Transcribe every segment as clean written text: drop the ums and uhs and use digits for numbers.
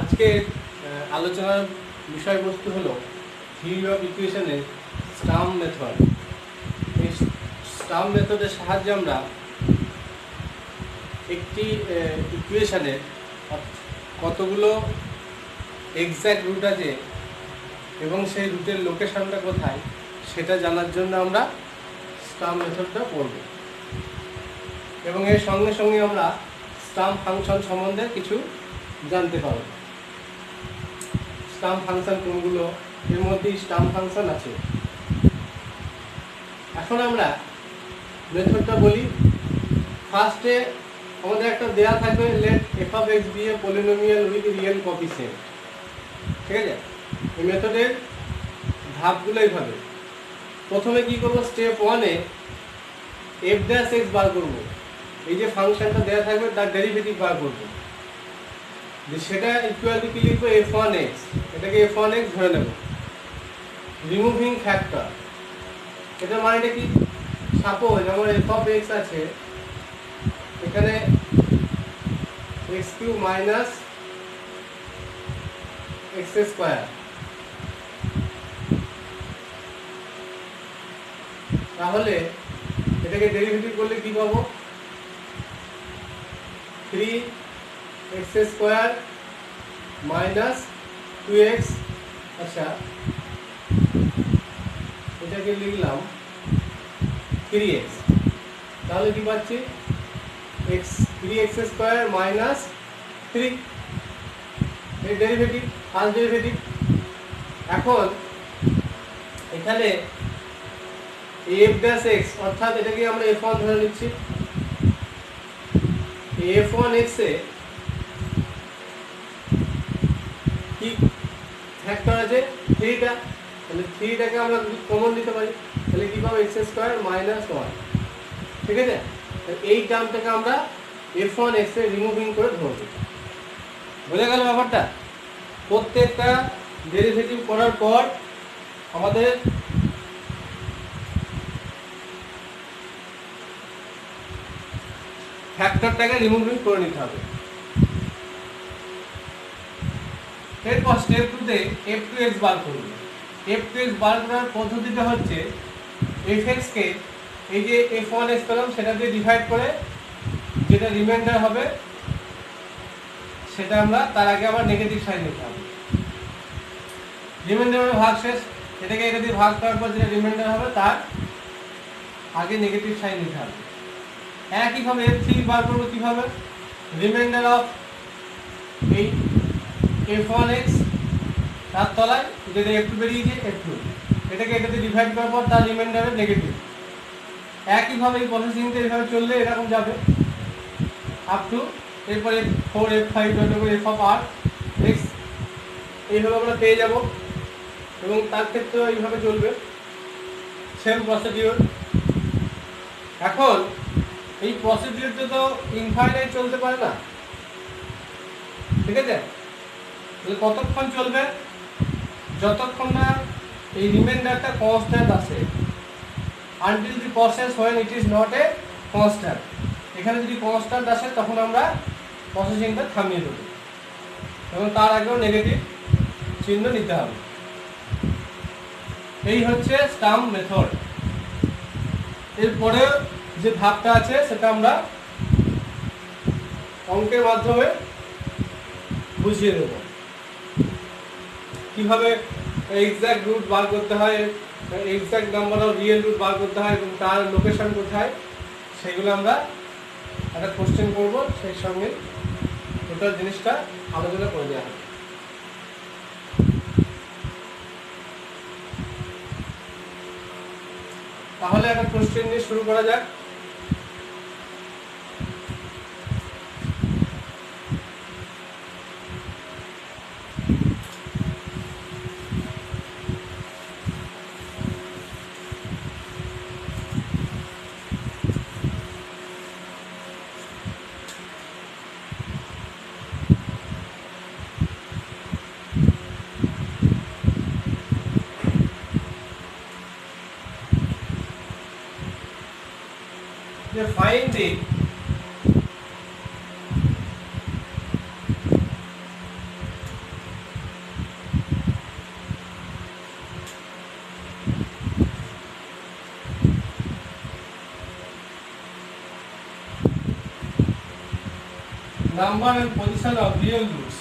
আজকে আলোচনার বিষয়বস্তু হলো থিওরি অফ ইকুয়েশনের স্টার্ম মেথড। এই স্টার্ম মেথডের সাহায্যে আমরা একটি ইকুয়েশনের কতগুলো এক্স্যাক্ট রুট আছে এবং সেই রুটের লোকেশনটা কোথায় সেটা জানার জন্য আমরা স্টার্ম মেথডটা পড়ব, এবং এর সঙ্গে সঙ্গে আমরা স্টার্ম ফাংশন সম্বন্ধে কিছু জানতে পারব। স্টার্ম ফাংশন কোনগুলো, এর মধ্যে স্টার্ম ফাংশন আছে। এখন আমরা মেথডটা বলি। ফার্স্টে আমাদের একটা দেয়া থাকবে, let F of X be a polynomial with real coefficient. ঠিক আছে, এই মেথডের ধাপগুলো এইভাবে। প্রথমে কি করব, স্টেপ ওয়ানে এফ ড্যাশ এক্স বার করব। এই যে ফাংশনটা দেওয়া থাকবে তার ডেরিভেটিভ বার করব, যে সেটা ইকুয়াল টু কি লিখবো, এফ ওয়ান এক্স, এটাকে এফ ওয়ান এক্স ধরে নেব। রিমুভিং ফ্যাক্টর, এটা মানেটা কি, সাপোজ আমার এফ অফ এক্স আছে, এখানে x cube minus x square, তাহলে এটাকে ডেরিভেটিভ করলে কি পাবো, 3x স্কোয়ার মাইনাস 2x। আচ্ছা, এটাকে লিখলাম 3x, তাহলে কি পাচ্ছি, 3x স্কোয়ার মাইনাস 3, এর ডেরিভেটিভ, ফার্স্ট ডেরিভেটিভ। এখন এখানে এফ ড্যাশ এক্স, অর্থাৎ এটাকে আমরা এফ ওয়ান ধরে নিচ্ছি। এফ ওয়ান এক্স এ কি ফ্যাক্টর আছে, 3টা, তাহলে 3টাকে আমরা কমন নিতে পারি, তাহলে কি পাবো, এক্স স্কোয়ার মাইনাস 1। ঠিক আছে, এই টার্মটাকে আমরা এফ ওয়ান এক্স এ রিমুভিং করে ধরবো। বোঝা গেল ব্যাপারটা? প্রত্যেকটা ডেরিভেটিভ করার পর আমাদের ফ্যাক্টরটাকে রিমুভিং করে নিতে হবে। এরপর স্টেপ 2তে এফ টু এক্স বার করব। এফ টু এক্স বার করার পদ্ধতিটা হচ্ছে, এফ এক্সকে এই যে এফ ওয়ান এক্স পেলাম সেটা দিয়ে ডিভাইড করে যেটা রিমাইন্ডার হবে সেটা আমরা তার আগে আবার নেগেটিভ সাইন নিতে হবে। রিমাইন্ডারের ভাগ শেষ, এটাকে এটা দিয়ে ভাগ করার পর যেটা রিমাইন্ডার হবে তার আগে নেগেটিভ সাইন নিতে হবে। একইভাবে এফ থ্রি বার করবো কিভাবে, রিমাইন্ডার অফ এই এফ ওয়ান এক্স, তার তলায় যেটা এফ টু বেরিয়েছে এফ টু, এটাকে এটা দিয়ে ডিভাইড করার পর তার রিমাইন্ডারের নেগেটিভ। একইভাবে এই প্রসেসিংটা এইভাবে চললে এরকম যাবে আপ টু এরপরে four F five F of R X, এইভাবে আমরা পেয়ে যাব। এবং তার ক্ষেত্রেও এইভাবে চলবে, সেম প্রসিডিওর। এখন এই প্রসিডিওরটা তো ইনফাইনাইট চলতে পারে না, ঠিক আছে? তাহলে কতক্ষণ চলবে, যতক্ষণ না এই রিমাইন্ডারটা কনস্ট্যান্ট আসে, until the process when it is not a constant. এখানে যদি কনস্ট্যান্ট আসে তখন আমরা প্রসেসিংটা থামিয়ে দেবো, এবং তার আগেও নেগেটিভ চিহ্ন নিতে হবে। এই হচ্ছে স্টার্ম মেথড। এরপরে যে ধাপটা আছে সেটা আমরা অঙ্কের মাধ্যমে বুঝিয়ে দেব, কিভাবে এক্সাক্ট রুট বার করতে হয়, exact number of real root বার করতে হয় এবং তার লোকেশন কোথায়, সেগুলো আমরা একটা কোশ্চেন করব, সেই সঙ্গে টোটাল জিনিসটা আলোচনা করে দেওয়া হবে। তাহলে একটা কোশ্চেন নিয়ে শুরু করা যাক। Find the number and position of real roots.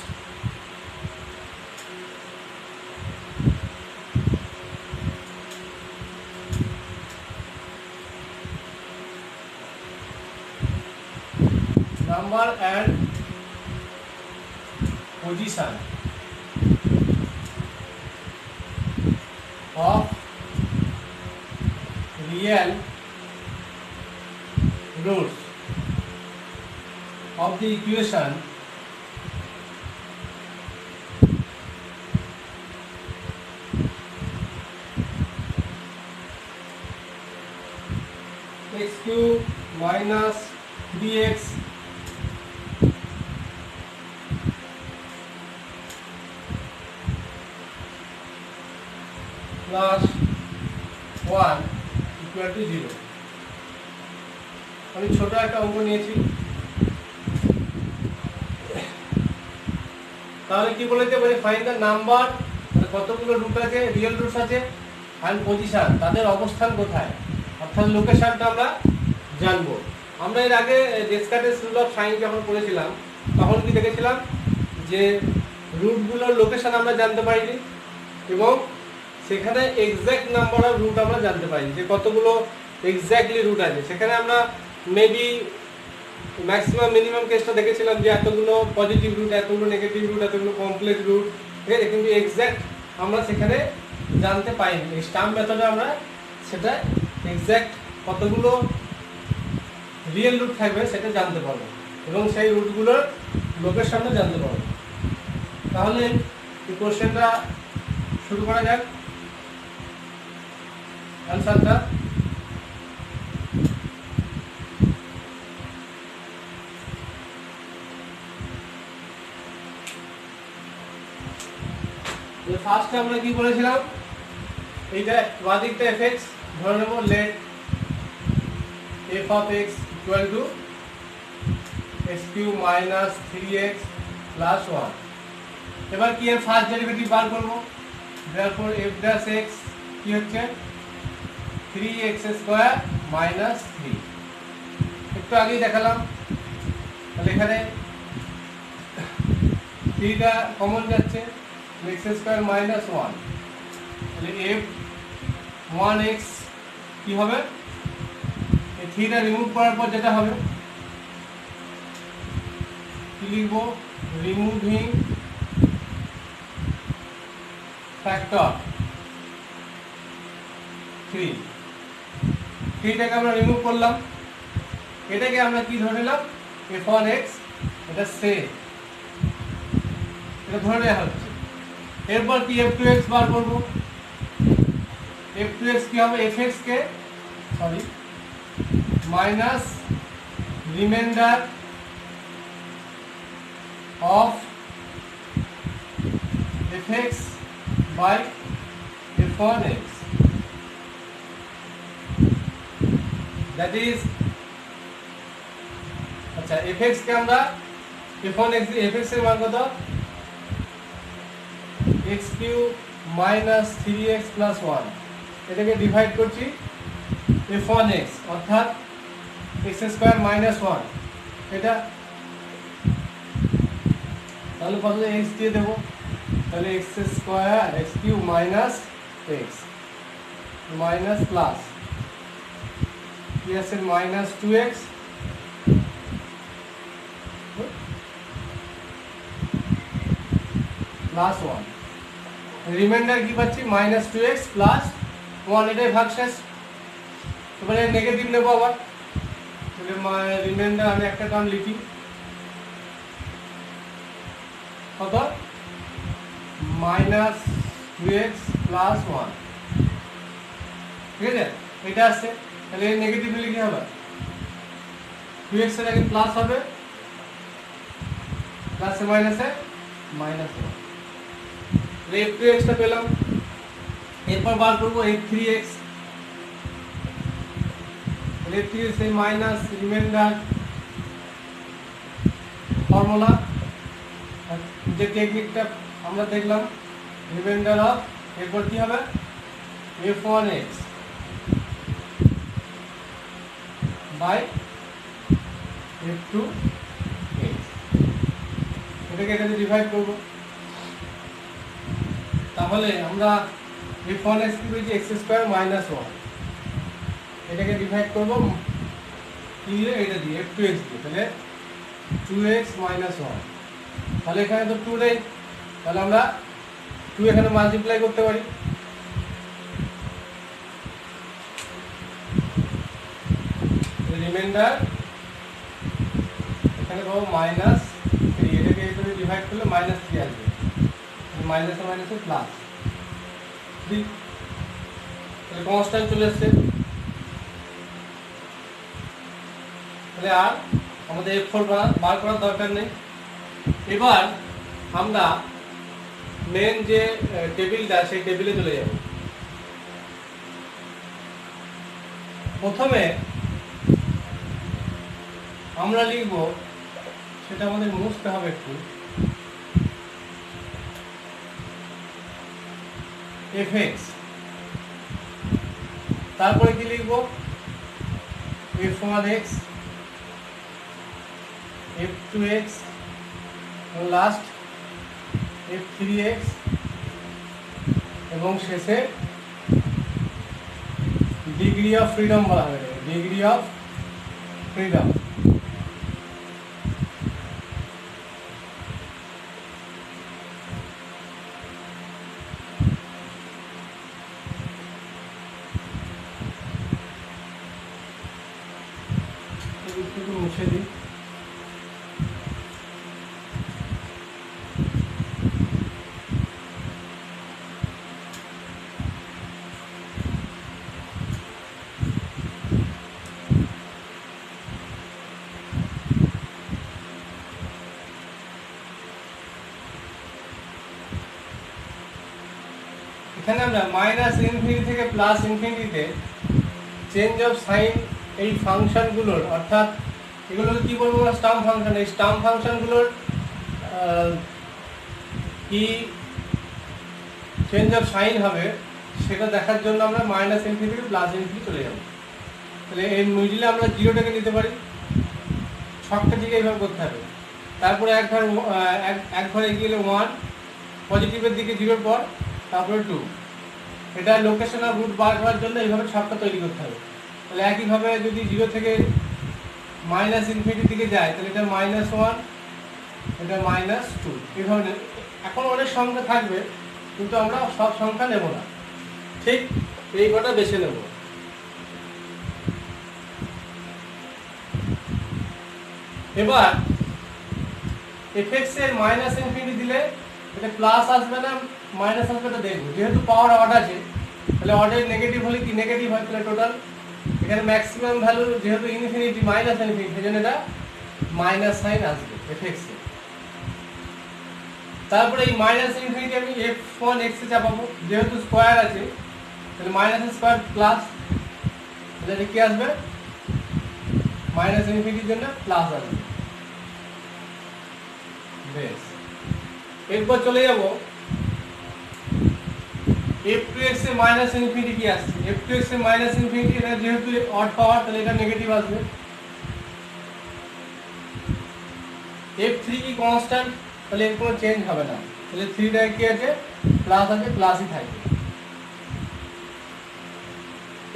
Number and position of real roots of the equation x cube minus 3x plus 1 equal to 0. আমি ছোট একটা অঙ্ক নিয়েছি। তাহলে কি বলেছে, মানে ফাইন্ড দ্য নাম্বার, মানে কতগুলো রুট আছে, রিয়েল রুটস আছে, এন্ড পজিশন, তাদের অবস্থান কোথায়, অর্থাৎ লোকেশনটা আমরা জানবো। আমরা এর আগে ডেসকার্টেস রুল অফ সাইন যখন পড়েছিলাম তখন কি দেখেছিলাম যে রুটগুলোর লোকেশন আমরা জানতে পারিনি এবং সেখানে এক্সাক্ট নাম্বার অফ রুট আমরা জানতে পারি যে কতগুলো এক্স্যাক্টলি রুট আছে। সেখানে আমরা মেবি ম্যাক্সিমাম মিনিমাম কেসটা দেখেছিলাম যে এতগুলো পজিটিভ রুট, এতগুলো নেগেটিভ রুট, এতগুলো কমপ্লেক্স রুট, ঠিক আছে, কিন্তু এক্স্যাক্ট আমরা সেখানে জানতে পাইনি। এই স্টাম্প মেথডে আমরা সেটা এক্স্যাক্ট কতগুলো রিয়েল রুট থাকবে সেটা জানতে পারবো এবং সেই রুটগুলোর লোকেশনটা জানতে পারবো। তাহলে এই কোশ্চেনটা শুরু করা যাক। আনসারটা ফার্স্টে আমরা কি বলেছিলাম, এইটা বাদিকটা fx ধরে নেব, late f of x equal to x cube minus 3x plus 1। এবার কি এর ফার্স্ট ডেরিভেটিভ বার করব, therefore f dash x কি হচ্ছে 3x স্কয়ার minus 3। একটু আগেই দেখালাম, তাহলে এখানে 3টা কমন যাচ্ছে, x স্কয়ার minus 1, তাহলে f 1x কি হবে, এই 3টা রিমুভ করার পর যেটা হবে কি লিখব, রিমুভিং ফ্যাক্টর 3। 3টাকে আমরা রিমুভ করলাম, এটাকে আমরা কি ধরে নিলাম f1x, এটা সেম, এটা ধরে নেওয়া হচ্ছে। এরপর কি f2x বার করব, f2x কি হবে, fx কে sorry minus remainder of fx by f1x, that is, আচ্ছা fx কে আমরা f1x fx এর মান কত, x cube minus 3x plus 1, এটাকে ডিভাইড করছি f1x অর্থাৎ x স্কয়ার minus 1, এটা তাহলে কত x দিয়ে দেব, তাহলে x square x cube minus x minus plus কি আছে minus 2x প্লাস 1, রিমাইন্ডার কি পাচ্ছি minus 2x প্লাস 1, এটাই ভাগশেষ। এবারে নেগেটিভ নেব আবার, তাহলে রিমাইন্ডার আমি একটা টার্ম লিখি কত minus 2x প্লাস 1, ঠিক আছে, এটা আসছে। তাহলে এর নেগেটিভ লিখে কি হবে, 2x এর আগে প্লাস হবে, প্লাসে মাইনাসে মাইনাস হবে, f2x টা পেলাম। এরপর বার করব f3x, f3x এই মাইনাস রিমাইন্ডার ফর্মুলা, যে টেকনিকটা আমরা দেখলাম, রিমাইন্ডার অফ, এরপর কি হবে f1x বাই f2x। এটাকে এটা দিয়ে ডিভাইড করব। তাহলে আমরা f1x কি পেয়েছি x স্কয়ার মাইনাস 1, এটাকে ডিভাইড করব কি দিয়ে, এটা দিয়ে f2x দিয়ে, তাহলে 2x মাইনাস 1। তাহলে এখানে তো 2 নেই, তাহলে আমরা 2 এখানে মাল্টিপ্লাই করতে পারি, রিমাইন্ডার এখানে পাবো মাইনাস 3, এটাকে এটা দিয়ে ডিভাইড করলে মাইনাস 3 আসবে, মাইনাসে মাইনাসে প্লাস 3, তাহলে কনস্ট্যান্ট চলে এসছে। তাহলে আর আমাদের f4 বার করার দরকার নেই। এবার আমরা মেন যে টেবিলটা সেই টেবিলে চলে যাব। প্রথমে আমরা লিখব, সেটা আমাদের মুছতে হবে একটু, fx, তারপরে কি লিখব f1x, f2x, লাস্ট f3x, এবং শেষে ডিগ্রি অফ ফ্রিডম বলা হবে, ডিগ্রি অফ ফ্রিডম। মুছে দিই। এখানে আমরা মাইনাস ইনফিনিটি থেকে প্লাস ইনফিনিটিতে চেঞ্জ অফ সাইন এই ফাংশনগুলোর, অর্থাৎ এগুলো কি বলবো আমরা, স্টাম্প ফাংশন, এই স্টাম্প ফাংশনগুলোর কি চেঞ্জ অফ সাইন হবে সেটা দেখার জন্য আমরা মাইনাস ইনফিনিটি থেকে প্লাস ইনফিনিটি চলে যাব। তাহলে এই মিডিলে আমরা জিরোটাকে নিতে পারি, ছকটা দিকে এইভাবে করতে হবে, তারপরে এক ঘর এগিয়ে গেলে 1, পজিটিভের দিকে 0 পর, তারপরে 2, এটা লোকেশন অফ রুট বার করার জন্য এইভাবে ছকটা তৈরি করতে হবে। তাহলে একইভাবে যদি 0 থেকে মাইনাস ইনফিনিটির দিকে যায়, তাহলে এটা -1, এটা -2, এইভাবে। এখন অনেক সংখ্যা থাকবে, কিন্তু আমরা সব সংখ্যা নেব না, ঠিক এই কটা বেছে নেব। এবার fx এর মাইনাস ইনফিনিটি দিলে এটা প্লাস আসবে না মাইনাস আসবে, এটা দেখবো। যেহেতু পাওয়ার অড আছে, তাহলে অডের নেগেটিভ হলে কি নেগেটিভ হয়, তাহলে টোটাল এখানে ম্যাক্সিমাম ভ্যালু যেহেতু ইনফিনিটি মাইনাস ইনফিনিটি, সেজন্য এটা মাইনাস সাইন আসবে fx এ। তারপরে এই মাইনাস ইনফিনিটি আমি f1x এ চাপাবো, যেহেতু স্কয়ার আছে, তাহলে মাইনাস স্কয়ার প্লাস, তাহলে কি আসবে, মাইনাস ইনফিনিটির জন্য প্লাস আসবে। বেশ, এরপর চলে যাব f2x এ মাইনাস ইনফিনিটি কি আসছে, f2x এ মাইনাস ইনফিনিটি, এটা যেহেতু অড পাওয়ার, তাহলে এটা নেগেটিভ আসবে। f3 কি কনস্ট্যান্ট, তাহলে এর কোনো চেঞ্জ হবে না, তাহলে 3 টা কি আছে, প্লাস আছে, প্লাসই থাকবে।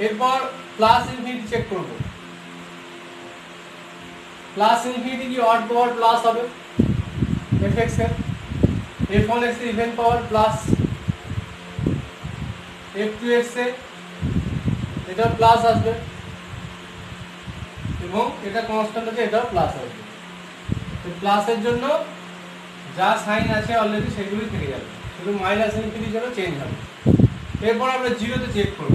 এরপর প্লাস ইনফিনিটি চেক করব, প্লাস ইনফিনিটি কি অড পাওয়ার প্লাস হবে fx এর, f1x এর ইভেন পাওয়ার প্লাস, f2x এ এটা প্লাস আসবে, এবং এটা কনস্ট্যান্ট আছে, এটাও প্লাস আসবে। তো প্লাসের জন্য যা সাইন আছে অলরেডি সেগুলোই থেকে যাবে, শুধু মাইনাস ইনফিনিটির জন্য চেঞ্জ হবে। এরপর আমরা জিরোতে চেক করব,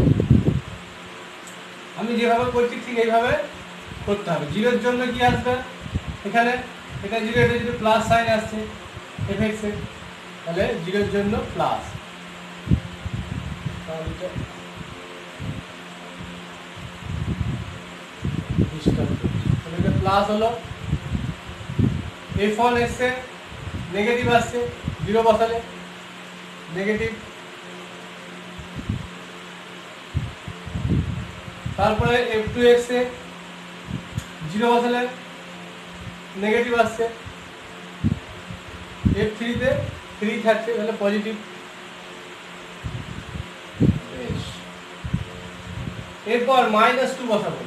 আমি যেভাবে করছি ঠিক এইভাবে করতে হবে। জিরোর জন্য কি আসবে, এখানে এটা 0, এটা যদি প্লাস সাইন আসছে fx এ, তাহলে জিরোর জন্য প্লাস, তাহলে এটা প্লাস হলো। f1x এ নেগেটিভ আসছে, 0 বসালে নেগেটিভ, তারপরে f2x এ 0 বসালে নেগেটিভ আসছে, F3 তে 3 থাকছে, তাহলে পজিটিভ। এরপর -2 বসাবো।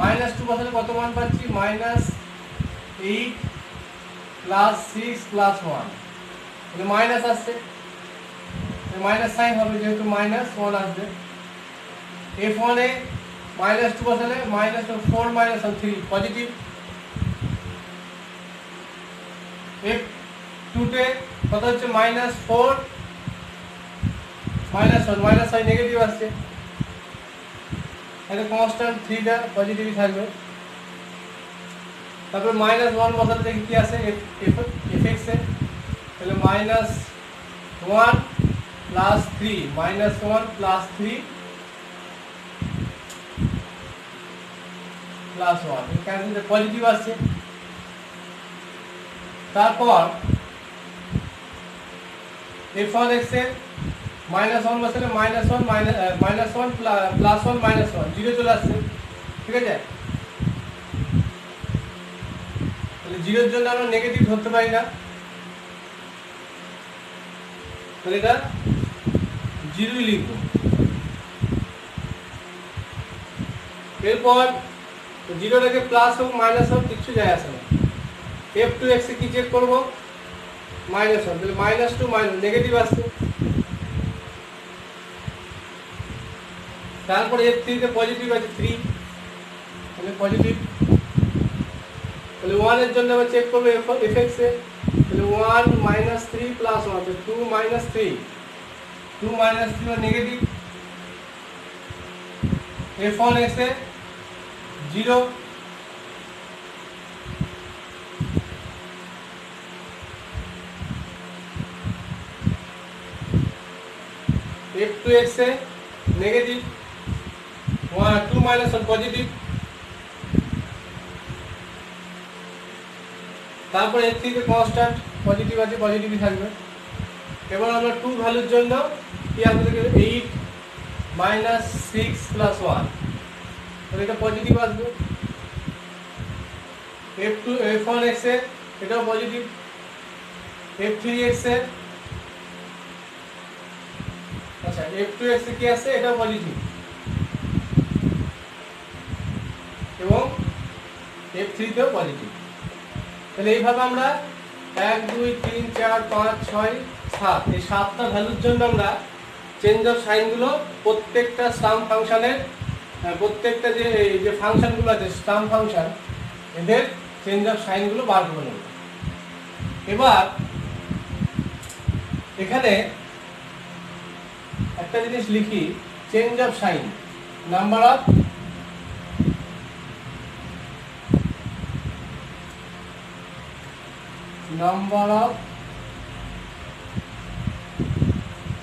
-2 বসালে কত মান পাচ্ছি? -8 + 6 + 1, তাহলে মাইনাস আসছে, মাইনাস সাইন হবে যেহেতু -1 আসবে। F1 এ -2 বসালে -4 - 3 পজিটিভ। F2 তে কত হচ্ছে? -4 -1 -5 নেগেটিভ আসছে, তাহলে কনস্ট্যান্ট 3 টা পজিটিভই থাকবে। তারপর -1 বসালে দেখি কি আসে fx এ, তাহলে -1 + 3 -1 + 3 + 1 এখানে পজিটিভ আসছে। তারপর f1x এ -1 বসালে -1 +1 -1 জিরো চলে আসছে, ঠিক আছে? তাহলে জিরোর জন্য আমরা নেগেটিভ ধরতে পারি না, তাহলে এটা জিরোই লিখব। এরপর জিরো থেকে প্লাস হোক মাইনাস হোক কিছু যায় আসে না। F2x এ কি চেক করব? -1, তাহলে -2 নেগেটিভ আসছে। তারপরে F3 তে পজিটিভ আছে 3, তাহলে পজিটিভ। তাহলে 1 এর জন্য আমরা চেক করব fx এ, তাহলে 1 - 3 + 1, 2 - 3 2 - 3 নেগেটিভ। F1x এ 0, F2x এ নেগেটিভ, 2 - 1 পজিটিভ। তারপর F3 তে কনস্ট্যান্ট পজিটিভ আছে, পজিটিভই থাকবে। এবার আমরা 2 ভ্যালুর জন্য কি আসবে? 8 - 6 + 1, তাহলে এটা পজিটিভ আসবে। F1x এ এটাও পজিটিভ। F3x এ আচ্ছা F2x এ কি আছে? এটাও পজিটিভ। এবং F3 তেও পজিটিভ। তাহলে এইভাবে আমরা 1 2 3 4 5 6 7 এই 7টা ভ্যালুর জন্য আমরা চেঞ্জ অফ সাইনগুলো প্রত্যেকটা সাম ফাংশনের প্রত্যেকটা যে ফাংশনগুলো আছে সাম ফাংশন, এদের চেঞ্জ অফ সাইনগুলো বার করে নেব। এবার এখানে একটা জিনিস লিখি, change of sign, number of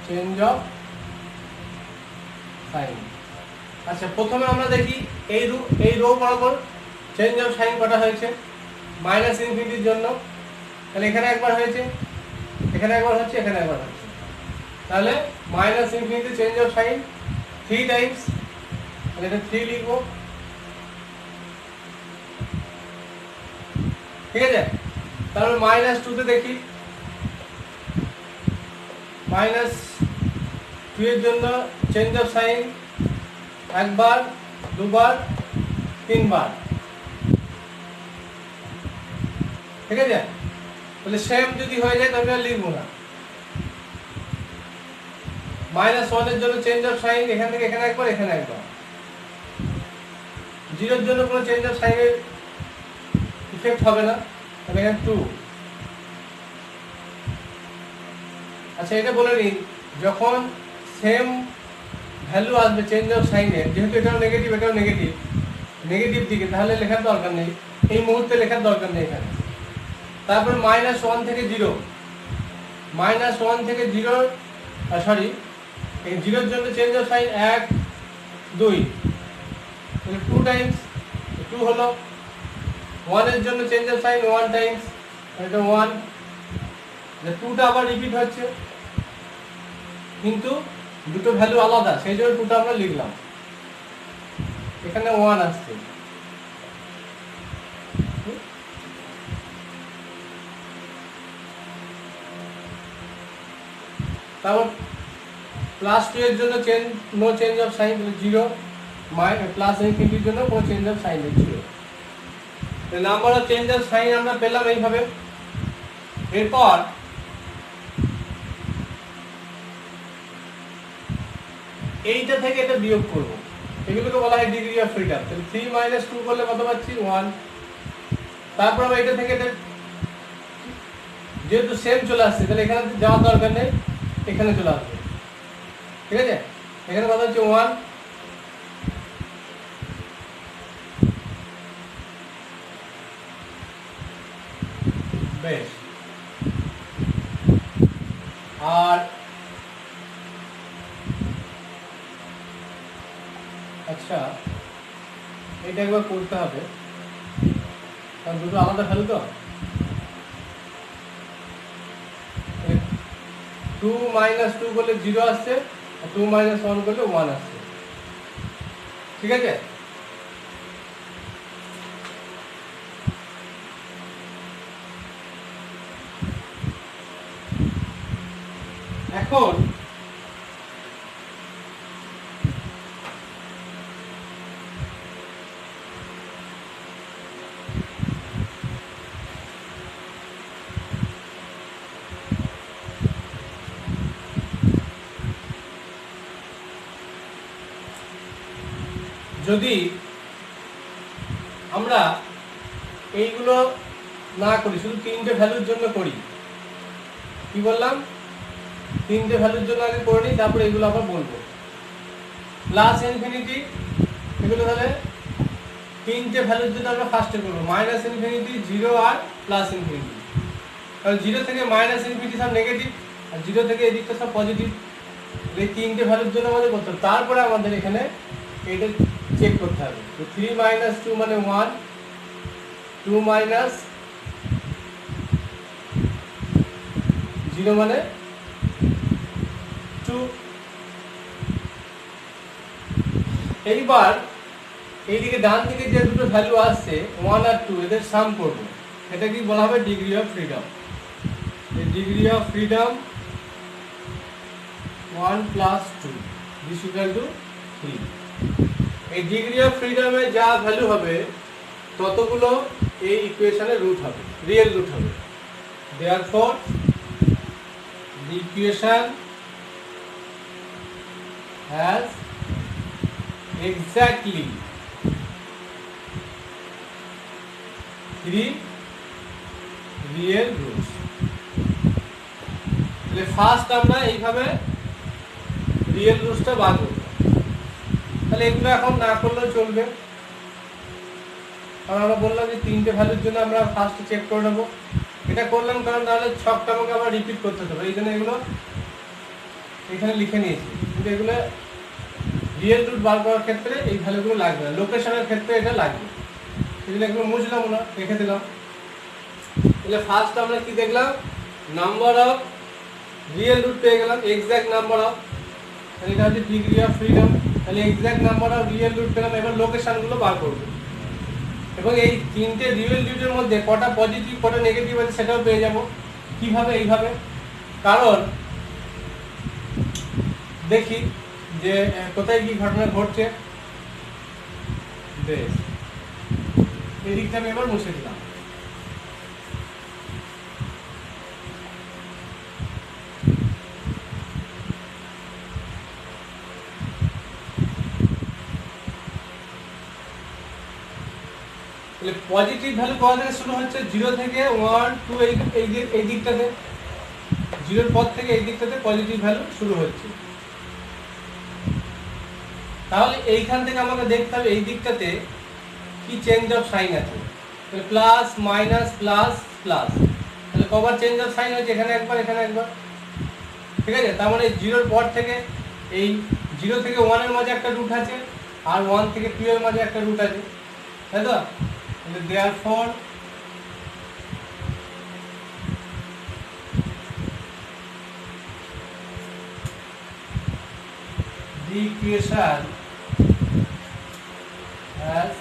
change of sign. আচ্ছা প্রথমে আমরা দেখি এই রো বরাবর চেঞ্জ অফ সাইন কটা হয়েছে -ইনফিনিটির জন্য। তাহলে এখানে একবার হয়েছে, এখানে একবার হচ্ছে, এখানে একবার হচ্ছে, তাহলে -infinity change of sign 3 Times, তাহলে এটা 3 লিখব, ঠিক আছে? তারপর -2 তে দেখি, -2 এর জন্য চেঞ্জ অফ সাইন একবার, দুবার, তিনবার, ঠিক আছে? তাহলে সেম যদি হয়ে যায় তাহলে লিখবো না। -1 এর জন্য চেঞ্জ অফ সাইন এখান থেকে এখানে একবার, এখানে একবার। 0 এর জন্য কোনো চেঞ্জ অফ সাইনের ইফেক্ট হবে না, তাহলে এখানে 2। আচ্ছা এটা বলে নিই, যখন সেম ভ্যালু আসবে চেঞ্জ অফ সাইনের, যেহেতু এটাও নেগেটিভ এটাও নেগেটিভ, নেগেটিভ দিকে, তাহলে লেখার দরকার নেই, এই মুহূর্তে লেখার দরকার নেই এখানে। তারপর -1 থেকে 0, -1 থেকে 0 সরি এই 0 এর জন্য চেঞ্জ অফ সাইন 1 2, তাহলে 2 টাইমস 2 হলো। 1 এর জন্য চেঞ্জ অফ সাইন 1 টাইমস, এটা 1, 2টা আবার রিপিট হচ্ছে, কিন্তু দুটো ভ্যালু আলাদা, সেই জন্য 2টা আমরা লিখলাম, এখানে 1 আসছে। তারপর প্লাস টু এর জন্য no change of sign, zero. Plus ইনফিনিটির জন্য কোনো চেঞ্জ অফ সাইন নেই, zero. Number of change of sign আমরা পেলাম এইভাবে। এরপর এইটা থেকে এটা বিয়োগ করব, এগুলোকে বলা হয় ডিগ্রি অফ ফ্রিডম। তাহলে 3 - 2 করলে কত পাচ্ছি? 1। তারপর আমরা এটা থেকে এটা যেহেতু সেম চলে আসছে, তাহলে এখানে যাওয়ার দরকার নেই, এখানে চলে আসবে। ঠিক আছে, এখানে কত হচ্ছে? 1। বেশ। আর আচ্ছা, এটা একবার করতে হবে, কারণ দুটো আলাদা ভ্যালু তো। 2 - 2 করলে 0 আসছে, আর 2 - 1 করলে 1 আসছে। ঠিক আছে, এখন যদি আমরা এইগুলো না করি, শুধু তিনটে ভ্যালুর জন্য করি, কি বললাম? তিনটে ভ্যালুর জন্য আগে করে নিই, তারপরে এগুলো আবার বলবো। প্লাস ইনফিনিটি, এগুলো তাহলে তিনটে ভ্যালুর জন্য আমরা ফার্স্টে করবো, মাইনাস ইনফিনিটি, 0 আর প্লাস ইনফিনিটি। কারণ 0 থেকে মাইনাস ইনফিনিটি সব নেগেটিভ, আর 0 থেকে এদিকটা সব পজিটিভ। এই তিনটে ভ্যালুর জন্য আমাদের করতে হবে। তারপরে আমাদের এখানে এটা চেক করতে হবে। 3 - 2 মানে 1, 2 - 0 মানে 2। এইবার এইদিকে ডান দিকে যে দুটো ভ্যালু আসছে 1 আর 2, এদের সাম করব। এটা কি বলা হবে? Degree of freedom. এই ডিগ্রি অফ ফ্রিডম 1 + 2 = 3। এই ডিগ্রি অফ ফ্রিডমে যা ভ্যালু হবে ততগুলো এই ইকুয়েশনের রুট হবে, রিয়েল রুট হবে। Therefore the equation has exactly 3 real roots. তাহলে ফার্স্ট আমরা এইভাবে রিয়েল রুটসটা বার করব। তাহলে এগুলো এখন না করলেও চলবে, কারণ আমরা বললাম যে তিনটে ভ্যালুর জন্য আমরা ফার্স্টে চেক করে নেবো। এটা করলাম কারণ তাহলে ছকটা আমাকে আবার রিপিট করতে হবে, এই জন্য এগুলো এখানে লিখে নিয়েছি। কিন্তু এগুলো রিয়েল রুট বার করার ক্ষেত্রে এই ভ্যালুগুলো লাগবে না, লোকেশনের ক্ষেত্রে এটা লাগবে। এগুলো এগুলো মুছলাম না, রেখে দিলাম। তাহলে ফার্স্ট আমরা কি দেখলাম? নাম্বার অফ রিয়েল রুট পেয়ে গেলাম, এক্সাক্ট নাম্বার অফ, তাহলে এটা হচ্ছে ডিগ্রি অফ ফ্রিডম। তাহলে exact number of real root পেলাম। এবার লোকেশনগুলো বার করবো, এবং এই তিনটে রিয়েল রুটের মধ্যে কটা পজিটিভ কটা নেগেটিভ আছে সেটাও পেয়ে যাব। কিভাবে? এইভাবে। কারণ দেখি যে কোথায় কি ঘটনা ঘটছে। বেশ, এই দিকটা আমি এবার মুছে দিলাম। পজিটিভ ভ্যালু কোথা থেকে শুরু হচ্ছে? 0 থেকে 1, 2 এই দিকটাতে, 0-র পর থেকে এই দিকটাতে পজিটিভ ভ্যালু শুরু হচ্ছে। তাহলে এইখান থেকে আমাকে দেখতে হবে এই দিকটাতে কি চেঞ্জ অফ সাইন আছে। তাহলে প্লাস মাইনাস প্লাস প্লাস, তাহলে কবার চেঞ্জ অফ সাইন হচ্ছে? এখানে একবার, এখানে একবার। ঠিক আছে, তার মানে 0-র পর থেকে এই 0 থেকে 1-এর মাঝে একটা রুট আছে, আর 1 থেকে 2-এর মাঝে একটা রুট আছে, তাই তো? Therefore the equation has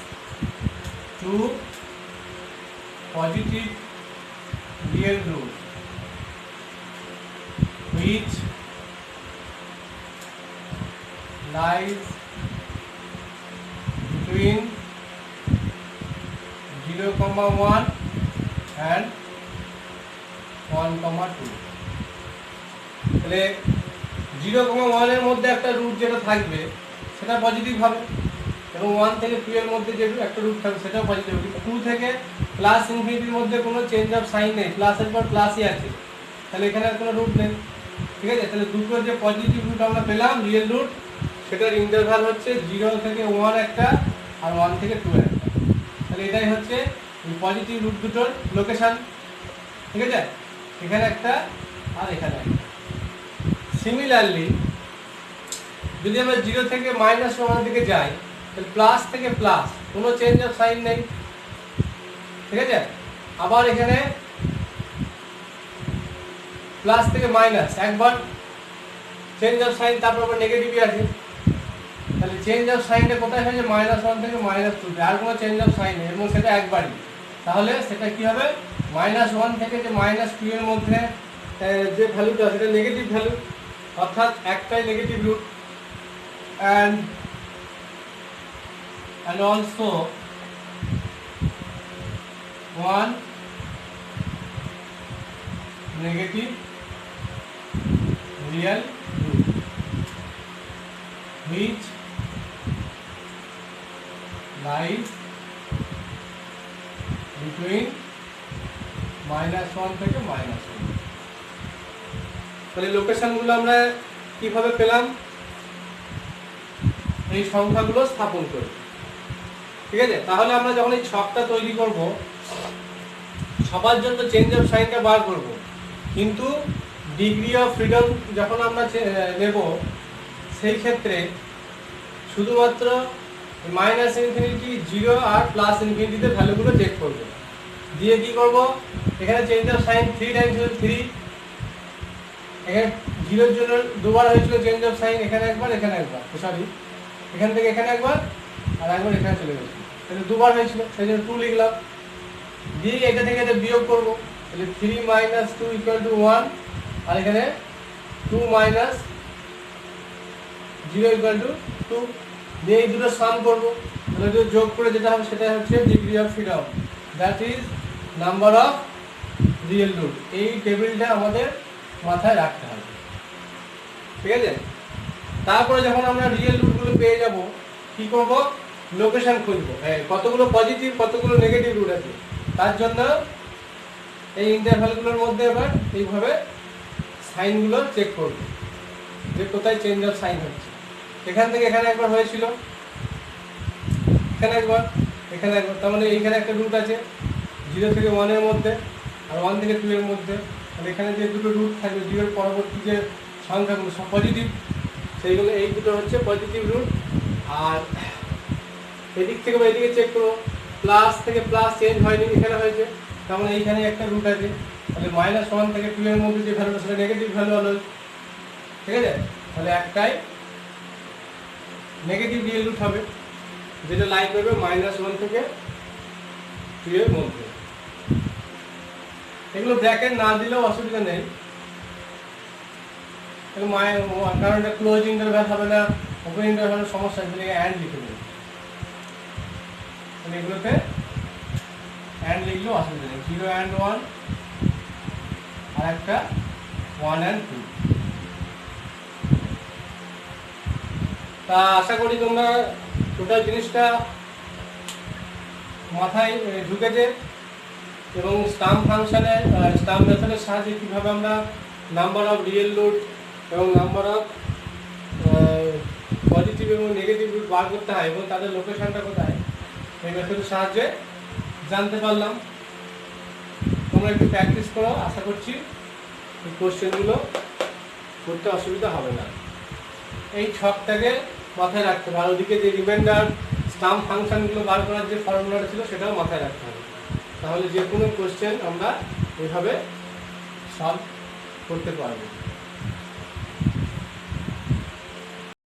two positive real roots which lies between 0,1 and 1,2। তাহলে 0,1 এর মধ্যে একটা রুট যেটা থাকবে সেটা পজিটিভ হবে, এবং 1 থেকে 2 এর মধ্যে যে একটা রুট থাকবে সেটাও পজিটিভ হবে। 2 থেকে প্লাস ইনফিনিটির মধ্যে কোনো চেঞ্জ অফ সাইন নেই, প্লাসের পর প্লাসই আছে, তাহলে এখানে আর কোনো রুট নেই। ঠিক আছে, তাহলে দুটো যে পজিটিভ রুট আমরা পেলাম রিয়েল রুট, সেটার ইন্টারভাল হচ্ছে 0 থেকে 1 একটা আর 1 থেকে 2 একটা। তাহলে এটাই হচ্ছে পজিটিভ রুট দুটোর লোকেশন। ঠিক আছে, এখানে একটা আর এখানে একটা। সিমিলারলি যদি আমরা 0 থেকে -1 দিকে যাই, তাহলে প্লাস থেকে প্লাস কোনো চেঞ্জ অফ সাইন নেই। ঠিক আছে, আবার এখানে প্লাস থেকে মাইনাস একবার চেঞ্জ অফ সাইন, তারপর আবার নেগেটিভই আছে। তাহলে চেঞ্জ অফ সাইনটা কোথায় হয়েছে? -1 থেকে -2, আর কোনো চেঞ্জ অফ সাইন নেই এবং সেটা একবারই। তাহলে সেটা কি হবে? -1 থেকে যে -2 এর মধ্যে যে ভ্যালুটা সেটা নেগেটিভ ভ্যালু, অর্থাৎ একটাই negative root. and also one negative real root which lies between -1 থেকে -1। তাহলে লোকেশনগুলো আমরা কিভাবে পেলাম? এই সংখ্যাগুলো স্থাপন করি। ঠিক আছে, তাহলে আমরা যখন এই ছকটা তৈরি করব, সবার জন্য চেঞ্জ অফ সাইনটা বার করব, কিন্তু ডিগ্রি অফ ফ্রিডম যখন আমরা নেব, সেই ক্ষেত্রে শুধুমাত্র -ইনফিনিটি, 0 আর প্লাস ইনফিনিটিতে ভ্যালুগুলো চেক করব। দিয়ে কি করব? এখানে চেঞ্জ অফ সাইন 3 টাইমস 3, এখানে 0 এর জন্য দুবার হয়েছিল চেঞ্জ অফ সাইন, এখানে একবার এখানে একবার, সরি এখান থেকে এখানে একবার আর একবার এখানে চলে গেছে, তাহলে দুবার হয়েছিল, সেই জন্য 2 লিখলাম। দিয়ে এটা থেকে এটা বিয়োগ করব, তাহলে 3 - 2 = 1, আর এখানে 2 - 0 = 2। দিয়ে এই দুটো সাম করব, তাহলে যদি যোগ করে যেটা হবে সেটা হচ্ছে degree of freedom, that is number of real root. এই টেবিলটা আমাদের মাথায় রাখতে হবে। ঠিক আছে, তারপরে যখন আমরা রিয়েল রুটগুলো পেয়ে যাব, কি করব? লোকেশন খুঁজব, কতগুলো পজিটিভ কতগুলো নেগেটিভ রুট আছে। তার জন্য এই ইন্টারভ্যালগুলোর মধ্যে এবার এইভাবে সাইনগুলো চেক করব যে কোথায় চেঞ্জ অফ সাইন হচ্ছে। এখান থেকে এখানে একবার হয়েছিল, এখানে একবার এখানে একবার, তার মানে এইখানে একটা রুট আছে 0 থেকে 1 এর মধ্যে আর 1 থেকে 2 এর মধ্যে। আর এখানে যে দুটো রুট থাকবে 0 এর পরবর্তী যে সংখ্যাগুলো সব পজিটিভ, সেইগুলো এই দুটো হচ্ছে পজিটিভ রুট। আর এদিক থেকে বা এদিকে চেক করবো, প্লাস থেকে প্লাস চেঞ্জ হয়নি, এখানে হয়েছে, তার মানে এইখানে একটা রুট আছে। তাহলে -1 থেকে 2 এর মধ্যে যে ভ্যালুটা সেটা নেগেটিভ ভ্যালু হলো। ঠিক আছে, তাহলে একটাই নেগেটিভ রিয়েল রুট হবে যেটা লাই করবে -1 থেকে 2 এর মধ্যে। এগুলো ব্র্যাকেট না দিলেও অসুবিধা নেই, কারণ এটা ক্লোজ ইন্টারভ্যাল হবে না, ওপেন ইন্টারভ্যালের সমস্যা, এগুলো অ্যান্ড লিখে দেবে। এগুলোতে অ্যান্ড লিখলেও অসুবিধা নেই, 0 and 1 আর একটা 1 and 2। তা আশা করি তোমরা টোটাল জিনিসটা মাথায় ঢুকেছে, এবং স্টাম্প ফাংশনে স্টাম্প মেথডের সাহায্যে কীভাবে আমরা নাম্বার অফ রিয়েল রুট এবং নাম্বার অফ পজিটিভ এবং নেগেটিভ রুট বার করতে হয় এবং তাদের লোকেশনটা কোথায়, এই মেথডের সাহায্যে জানতে পারলাম। তোমরা একটু প্র্যাকটিস করো, আশা করছি এই কোশ্চেনগুলো করতে অসুবিধা হবে না। এই ছকটাকে মাথায় রাখতে হবে, আর ওদিকে যে রিমাইন্ডার স্টাম্প ফাংশনগুলো বার করার যে ফর্মুলাটা ছিল সেটাও মাথায় রাখতে হবে, তাহলে যে কোনো কোশ্চেন আমরা এইভাবে সলভ করতে পারবো।